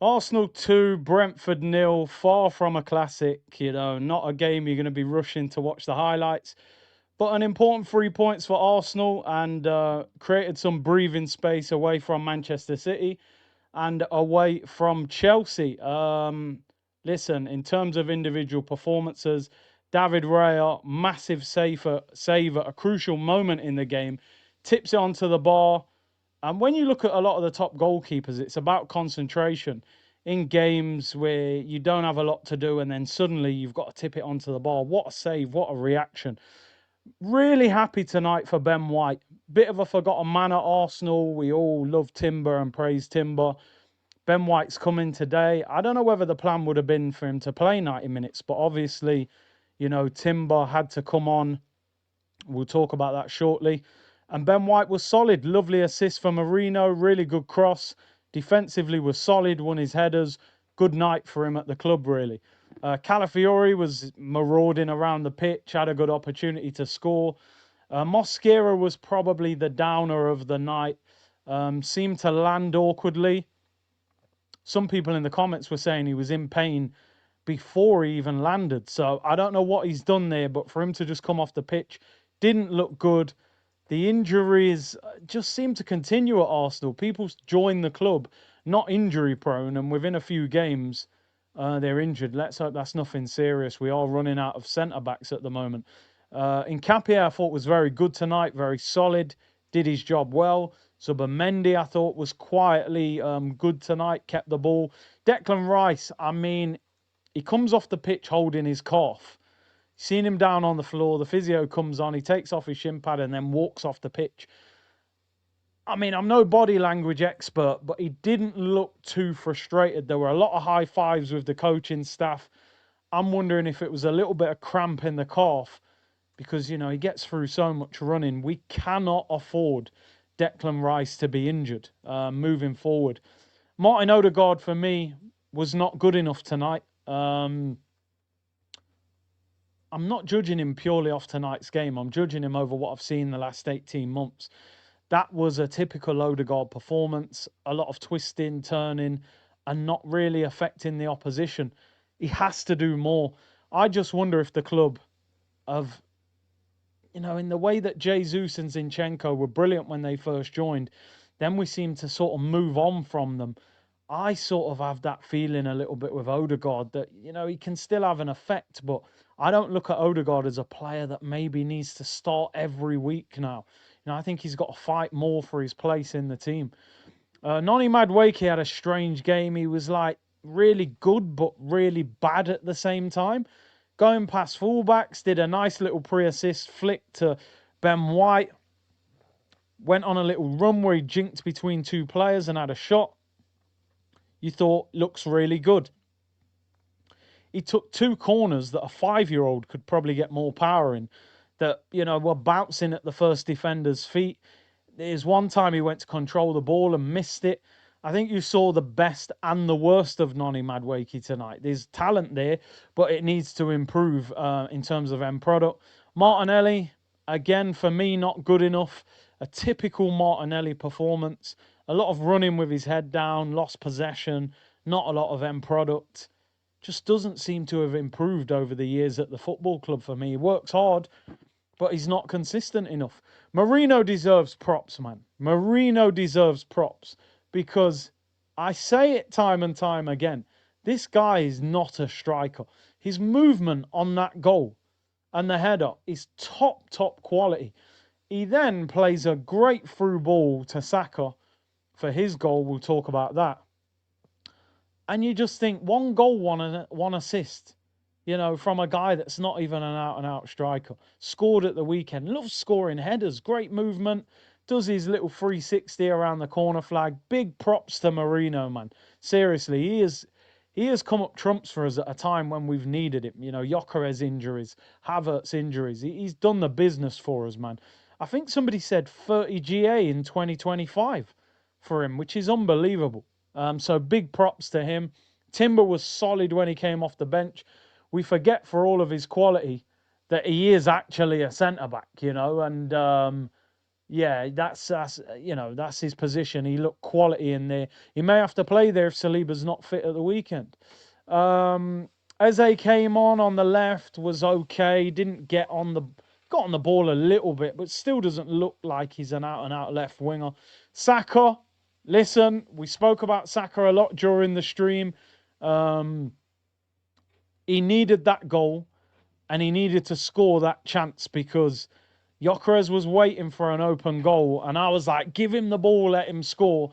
Arsenal 2, Brentford 0, far from a classic, not a game you're going to be rushing to watch the highlights, but an important 3 points for Arsenal and created some breathing space away from Manchester City and away from Chelsea. Listen, in terms of individual performances, David Raya, massive saver, a crucial moment in the game, tips it onto the bar. And when you look at a lot of the top goalkeepers, it's about concentration in games where you don't have a lot to do and then suddenly you've got to tip it onto the bar. What a save, what a reaction. Really happy tonight for Ben White. Bit of a forgotten man at Arsenal. We all love Timber and praise Timber. Ben White's coming today. I don't know whether the plan would have been for him to play 90 minutes, but obviously, Timber had to come on. We'll talk about that shortly. And Ben White was solid. Lovely assist for Marino. Really good cross. Defensively was solid. Won his headers. Good night for him at the club, really. Calafiori was marauding around the pitch. Had a good opportunity to score. Mosquera was probably the downer of the night. Seemed to land awkwardly. Some people in the comments were saying he was in pain before he even landed. So I don't know what he's done there, but for him to just come off the pitch didn't look good. The injuries just seem to continue at Arsenal. People join the club not injury prone, and within a few games, they're injured. Let's hope that's nothing serious. We are running out of centre backs at the moment. Nketiah, I thought, was very good tonight, very solid, did his job well. Zubimendi, I thought, was quietly good tonight, kept the ball. Declan Rice, I mean, he comes off the pitch holding his calf. Seen him down on the floor. The physio comes on. He takes off his shin pad and then walks off the pitch. I mean, I'm no body language expert, but he didn't look too frustrated. There were a lot of high fives with the coaching staff. I'm wondering if it was a little bit of cramp in the calf because, he gets through so much running. We cannot afford Declan Rice to be injured moving forward. Martin Odegaard, for me, was not good enough tonight. I'm not judging him purely off tonight's game. I'm judging him over what I've seen the last 18 months. That was a typical Odegaard performance. A lot of twisting, turning, and not really affecting the opposition. He has to do more. I just wonder if the club have, in the way that Jesus and Zinchenko were brilliant when they first joined, then we seem to sort of move on from them. I sort of have that feeling a little bit with Odegaard that, he can still have an effect, but I don't look at Odegaard as a player that maybe needs to start every week now. I think he's got to fight more for his place in the team. Noni Madueke had a strange game. He was like really good, but really bad at the same time. Going past fullbacks, did a nice little pre-assist flick to Ben White. Went on a little run where he jinked between two players and had a shot. You thought, looks really good. He took two corners that a 5-year-old could probably get more power in, that, were bouncing at the first defender's feet. There's one time he went to control the ball and missed it. I think you saw the best and the worst of Noni Madueke tonight. There's talent there, but it needs to improve in terms of end product. Martinelli, again, for me, not good enough. A typical Martinelli performance. A lot of running with his head down, lost possession, not a lot of end product. Just doesn't seem to have improved over the years at the football club for me. He works hard, but he's not consistent enough. Marino deserves props, man. Marino deserves props because I say it time and time again. This guy is not a striker. His movement on that goal and the header is top quality. He then plays a great through ball to Saka for his goal. We'll talk about that. And you just think, one goal, one assist, from a guy that's not even an out-and-out striker. Scored at the weekend. Loves scoring headers. Great movement. Does his little 360 around the corner flag. Big props to Marino, man. Seriously, he has come up trumps for us at a time when we've needed him. Gyökeres injuries, Havertz injuries. He's done the business for us, man. I think somebody said 30 GA in 2025 for him, which is unbelievable. So big props to him. Timber was solid when he came off the bench. We forget, for all of his quality, that he is actually a centre-back, and, Yeah, that's his position. He looked quality in there. He may have to play there if Saliba's not fit at the weekend. Eze came on the left, was okay. Didn't got on the ball a little bit, but still doesn't look like he's an out and out left winger. Saka, listen, we spoke about Saka a lot during the stream. Um, he needed that goal and he needed to score that chance because Gyökeres was waiting for an open goal, and I was like, give him the ball, let him score.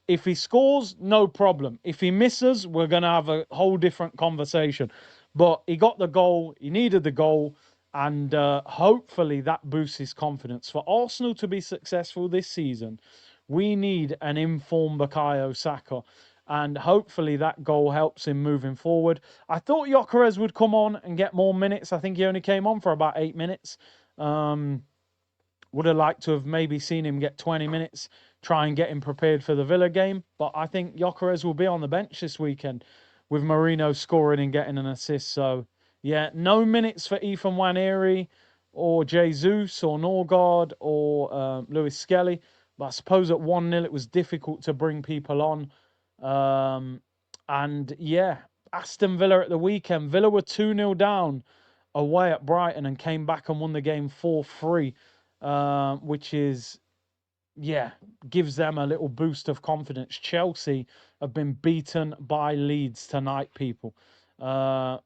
If he scores, no problem. If he misses, we're going to have a whole different conversation. But he got the goal, he needed the goal, and hopefully that boosts his confidence. For Arsenal to be successful this season, we need an informed Bukayo Saka. And hopefully that goal helps him moving forward. I thought Gyökeres would come on and get more minutes. I think he only came on for about 8 minutes. Would have liked to have maybe seen him get 20 minutes, try and get him prepared for the Villa game. But I think Gyökeres will be on the bench this weekend with Marino scoring and getting an assist. So, yeah, no minutes for Ethan Nwaneri or Jesus or Norgard or Lewis Skelly. But I suppose at 1-0 it was difficult to bring people on. And, yeah, Aston Villa at the weekend. Villa were 2-0 down away at Brighton and came back and won the game 4-3. Which is, yeah, gives them a little boost of confidence. Chelsea have been beaten by Leeds tonight, people,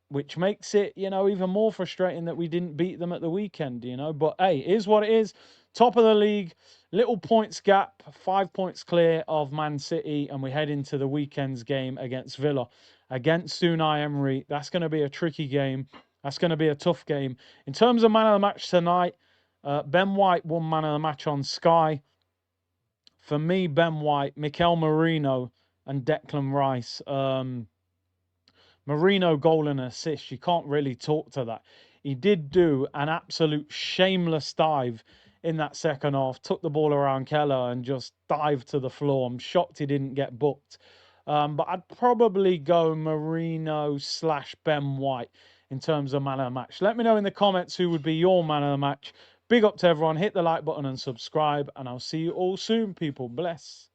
which makes it, even more frustrating that we didn't beat them at the weekend, But hey, it is what it is. Top of the league, little points gap, 5 points clear of Man City, and we head into the weekend's game against Villa. Against Unai Emery, that's going to be a tricky game. That's going to be a tough game. In terms of man of the match tonight, Ben White won man of the match on Sky. For me, Ben White, Mikel Merino, and Declan Rice. Merino goal and assist. You can't really talk to that. He did do an absolute shameless dive in that second half. Took the ball around Keller and just dived to the floor. I'm shocked he didn't get booked. But I'd probably go Merino/Ben White in terms of man of the match. Let me know in the comments who would be your man of the match. Big up to everyone. Hit the like button and subscribe. And I'll see you all soon, people. Bless.